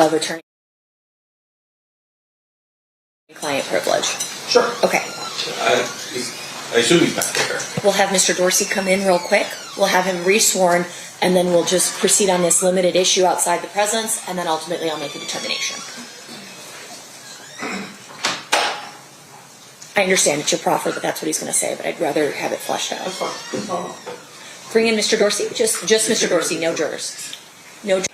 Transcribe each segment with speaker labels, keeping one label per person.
Speaker 1: of attorney-client privilege?
Speaker 2: Sure.
Speaker 1: Okay.
Speaker 2: I assume he's not there.
Speaker 1: We'll have Mr. Dorsey come in real quick. We'll have him resworn, and then we'll just proceed on this limited issue outside the presence, and then ultimately I'll make a determination. I understand it's your proffer that that's what he's going to say, but I'd rather have it fleshed out.
Speaker 2: That's fine. No problem.
Speaker 1: Bring in Mr. Dorsey. Just Mr. Dorsey, no jurors. No jurors.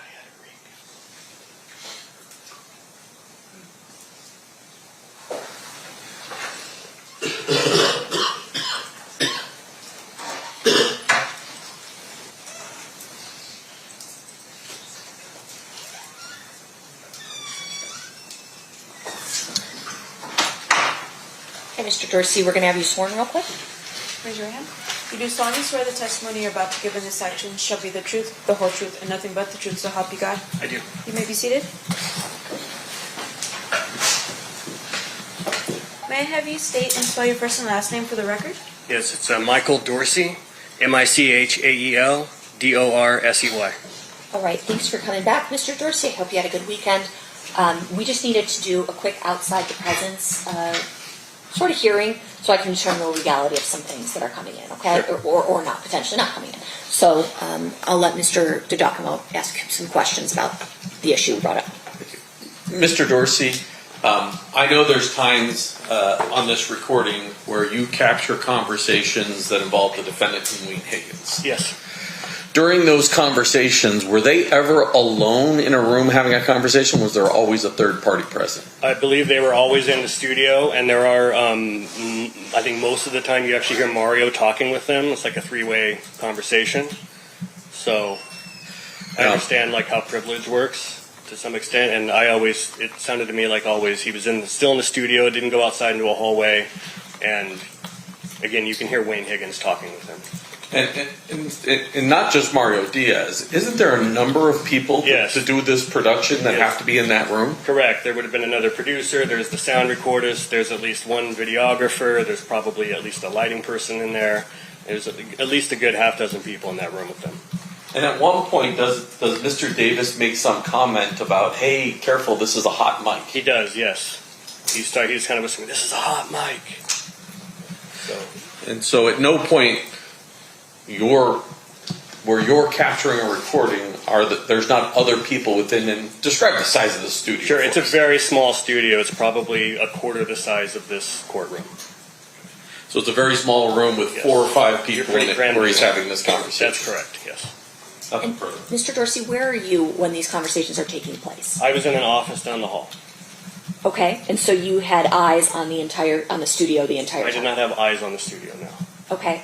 Speaker 1: Okay, Mr. Dorsey, we're going to have you sworn real quick.
Speaker 3: Raise your hand. You do solemnly swear the testimony you're about to give in this action shall be the truth, the whole truth, and nothing but the truth, so help you God?
Speaker 4: I do.
Speaker 3: You may be seated. May I have you state and spell your first and last name for the record?
Speaker 4: Yes, it's Michael Dorsey, Michaeldorsey.
Speaker 1: All right, thanks for coming back, Mr. Dorsey. I hope you had a good weekend. We just needed to do a quick outside the presence sort of hearing so I can determine the legality of some things that are coming in, okay?
Speaker 4: Sure.
Speaker 1: Or not, potentially not coming in. So I'll let Mr. DiGiacomo ask him some questions about the issue brought up.
Speaker 2: Mr. Dorsey, I know there's times on this recording where you capture conversations that involve the defendant, Duane Higgins.
Speaker 4: Yes.
Speaker 2: During those conversations, were they ever alone in a room having a conversation? Was there always a third party present?
Speaker 4: I believe they were always in the studio, and there are, I think most of the time you actually hear Mario talking with them. It's like a three-way conversation. So I understand like how privilege works to some extent, and it sounded to me like always he was still in the studio, didn't go outside into a hallway, and again, you can hear Wayne Higgins talking with him.
Speaker 2: And not just Mario Diaz. Isn't there a number of people to do this production that have to be in that room?
Speaker 4: Correct. There would have been another producer. There's the sound recordist. There's at least one videographer. There's probably at least a lighting person in there. There's at least a good half dozen people in that room with them.
Speaker 2: And at one point, does Mr. Davis make some comment about, hey, careful, this is a hot mic?
Speaker 4: He does, yes. He's kind of assuming, this is a hot mic.
Speaker 2: So at no point where you're capturing a recording there's not other people within, and describe the size of the studio.
Speaker 4: Sure, it's a very small studio. It's probably a quarter the size of this courtroom.
Speaker 2: So it's a very small room with 4 or 5 people in it where he's having this conversation.
Speaker 4: That's correct, yes.
Speaker 1: And Mr. Dorsey, where are you when these conversations are taking place?
Speaker 4: I was in an office down the hall.
Speaker 1: Okay, and so you had eyes on the studio the entire time?
Speaker 4: I did not have eyes on the studio, no.
Speaker 1: Okay.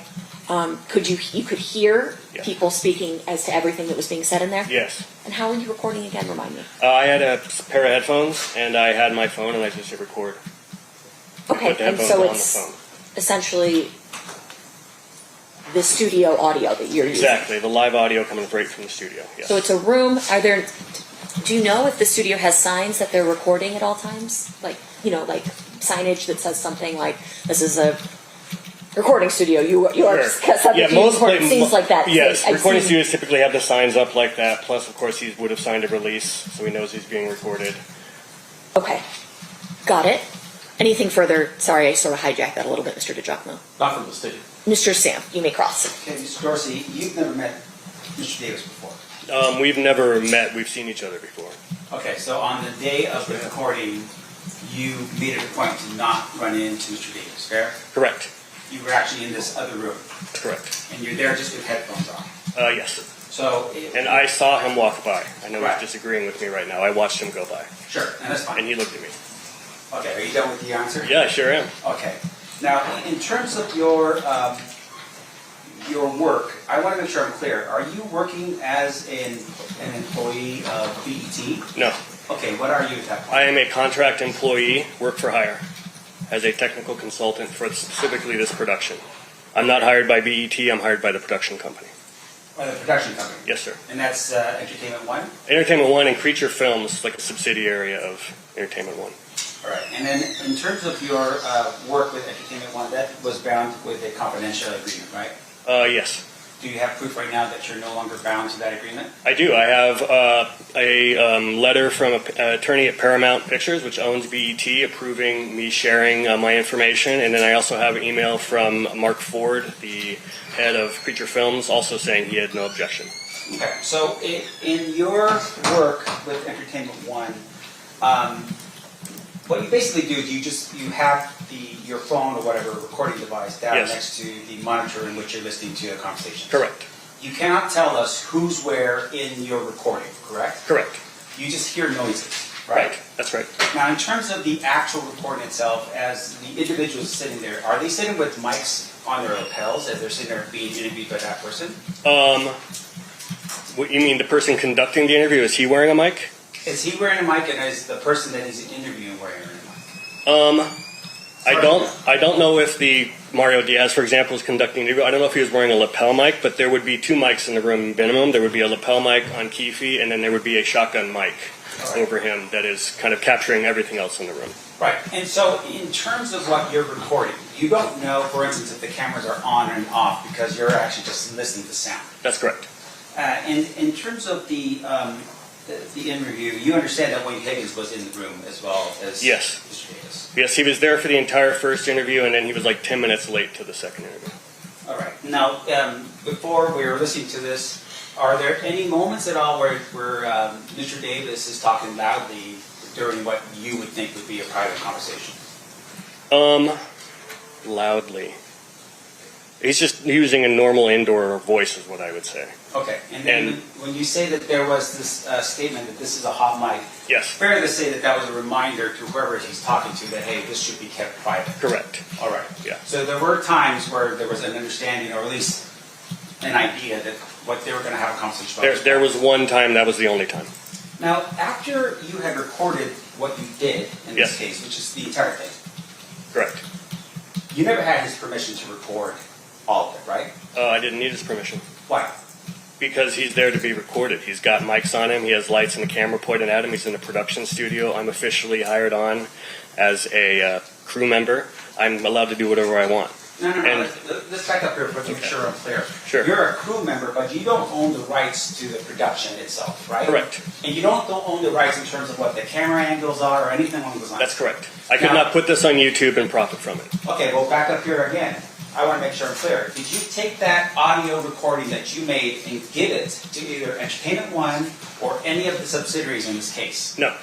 Speaker 1: You could hear people speaking as to everything that was being said in there?
Speaker 4: Yes.
Speaker 1: And how were you recording again? Remind me.
Speaker 4: I had a pair of headphones, and I had my phone, and I just hit record.
Speaker 1: Okay, and so it's essentially the studio audio that you're using.
Speaker 4: Exactly, the live audio coming right from the studio. Yes.
Speaker 1: So it's a room. Do you know if the studio has signs that they're recording at all times? Like signage that says something like, this is a recording studio. You are things like that.
Speaker 4: Yes, recording studios typically have the signs up like that. Plus, of course, he would have signed a release, so he knows he's being recorded.
Speaker 1: Okay, got it. Anything further? Sorry, I sort of hijacked that a little bit, Mr. DiGiacomo.
Speaker 2: Not from the state.
Speaker 1: Mr. Sam, you may cross.
Speaker 5: Okay, Mr. Dorsey, you've never met Mr. Davis before.
Speaker 4: We've never met. We've seen each other before.
Speaker 5: Okay, so on the day of the recording, you made it a point to not run into Mr. Davis, fair?
Speaker 4: Correct.
Speaker 5: You were actually in this other room.
Speaker 4: Correct.
Speaker 5: And you're there just with headphones on.
Speaker 4: Yes.
Speaker 5: And
Speaker 4: I saw him walk by. I know he's disagreeing with me right now. I watched him go by.
Speaker 5: Sure, and that's fine.
Speaker 4: And he looked at me.
Speaker 5: Okay, are you done with the answer?
Speaker 4: Yeah, I sure am.
Speaker 5: Okay. Now, in terms of your work, I want to make sure I'm clear. Are you working as an employee of BET?
Speaker 4: No.
Speaker 5: Okay, what are you at that point?
Speaker 4: I am a contract employee, work for hire, as a technical consultant for specifically this production. I'm not hired by BET, I'm hired by the production company.
Speaker 5: By the production company?
Speaker 4: Yes, sir.
Speaker 5: And that's Entertainment One?
Speaker 4: Entertainment One and Creature Films, like a subsidiary of Entertainment One.
Speaker 5: All right. And then in terms of your work with Entertainment One, that was bound with a confidential agreement, right?
Speaker 4: Yes.
Speaker 5: do you have proof right now that you're no longer bound to that agreement?
Speaker 4: I do. I have a letter from an attorney at Paramount Pictures, which owns BET, approving me sharing my information. And then I also have an email from Mark Ford, the head of Creature Films, also saying he had no objection.
Speaker 5: Okay, so in your work with Entertainment One, what you basically do is you have your phone or whatever recording device down
Speaker 4: Yes.
Speaker 5: next to the monitor in which you're listening to a conversation.
Speaker 4: Correct.
Speaker 5: You cannot tell us who's where in your recording, correct?
Speaker 4: Correct.
Speaker 5: You just hear noises, right?
Speaker 4: That's right.
Speaker 5: Now, in terms of the actual recording itself, as the individuals sitting there, are they sitting with mics on their lapels as they're sitting there being interviewed by that person?
Speaker 4: What you mean, the person conducting the interview, is he wearing a mic?
Speaker 5: Is he wearing a mic, and is the person that he's interviewing wearing a mic?
Speaker 4: I don't know if the Mario Diaz, for example, is conducting the interview. I don't know if he was wearing a lapel mic, but there would be 2 mics in the room minimum. There would be a lapel mic on Keffe, and then there would be a shotgun mic over him that is kind of capturing everything else in the room.
Speaker 5: Right. And so in terms of what you're recording, you don't know, for instance, if the cameras are on and off because you're actually just listening to sound.
Speaker 4: That's correct.
Speaker 5: And in terms of the interview, you understand that Wayne Higgins was in the room as well as
Speaker 4: Yes.
Speaker 5: Mr. Davis.
Speaker 4: Yes, he was there for the entire first interview, and then he was like 10 minutes late to the second interview.
Speaker 5: All right. Now, before we were listening to this, are there any moments at all where Mr. Davis is talking loudly during what you would think would be a private conversation?
Speaker 4: Loudly. He's just using a normal indoor voice is what I would say.
Speaker 5: Okay. And then
Speaker 4: And-
Speaker 5: when you say that there was this statement that this is a hot mic,
Speaker 4: Yes,
Speaker 5: fair to say that that was a reminder to whoever he's talking to that, hey, this should be kept private.
Speaker 4: correct.
Speaker 5: All right.
Speaker 4: Yeah.
Speaker 5: So there were times where there was an understanding, or at least an idea that what they were going to have a conversation about.
Speaker 4: There was one time, that was the only time.
Speaker 5: Now, after you had recorded what you did in this
Speaker 4: Yes.
Speaker 5: case, which is the entire thing,
Speaker 4: Correct.
Speaker 5: you never had his permission to record all of it, right?
Speaker 4: I didn't need his permission.
Speaker 5: Why?
Speaker 4: Because he's there to be recorded. He's got mics on him. He has lights and a camera pointed at him. He's in a production studio. I'm officially hired on as a crew member. I'm allowed to do whatever I want.
Speaker 5: No.
Speaker 4: And-
Speaker 5: Let's back up here to make sure I'm clear.
Speaker 4: Sure.
Speaker 5: You're a crew member, but you don't own the rights to the production itself, right?
Speaker 4: Correct.
Speaker 5: And you don't own the rights in terms of what the camera angles are or anything along those lines.
Speaker 4: That's correct. I could
Speaker 5: Now-
Speaker 4: not put this on YouTube and profit from it.
Speaker 5: Okay, well, back up here again. I want to make sure I'm clear. Did you take that audio recording that you made and give it to either Entertainment One or any of the subsidiaries in this case?
Speaker 4: No,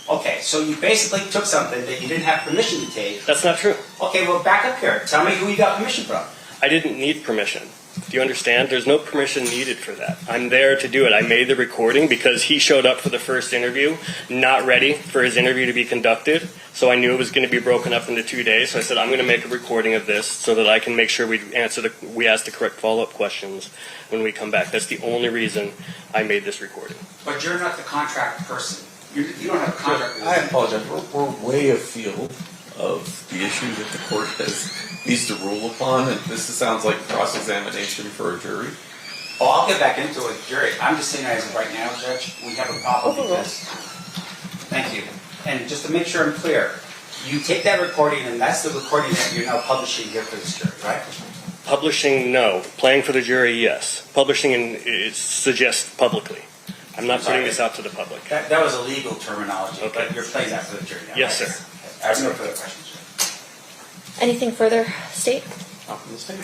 Speaker 5: Okay, so you basically took something that you didn't have permission to take.
Speaker 4: that's not true.
Speaker 5: Okay, well, back up here. Tell me who you got permission from.
Speaker 4: I didn't need permission. Do you understand? There's no permission needed for that. I'm there to do it. I made the recording because he showed up for the first interview, not ready for his interview to be conducted. So I knew it was going to be broken up into 2 days. So I said, I'm going to make a recording of this so that I can make sure we ask the correct follow-up questions when we come back. That's the only reason I made this recording.
Speaker 5: But you're not the contract person. You don't have a contract with
Speaker 2: I
Speaker 5: them.
Speaker 2: apologize. We're way afield of the issue that the court needs to rule upon, and this sounds like cross-examination for a jury.
Speaker 5: Oh, I'll get back into it, Jerry. I'm just saying as of right now, Judge, we have a problem because... Thank you. And just to make sure I'm clear, you take that recording and that's the recording that you're now publishing here for this jury, right?
Speaker 4: Publishing, no. Playing for the jury, yes. Publishing it suggests publicly. I'm not putting this out to the public.
Speaker 5: That was a legal terminology,
Speaker 4: Okay.
Speaker 5: but you're playing that for the jury now.
Speaker 4: Yes,
Speaker 5: right?
Speaker 4: sir.
Speaker 5: I have no further questions.
Speaker 1: Anything further, State?
Speaker 2: Not from the state.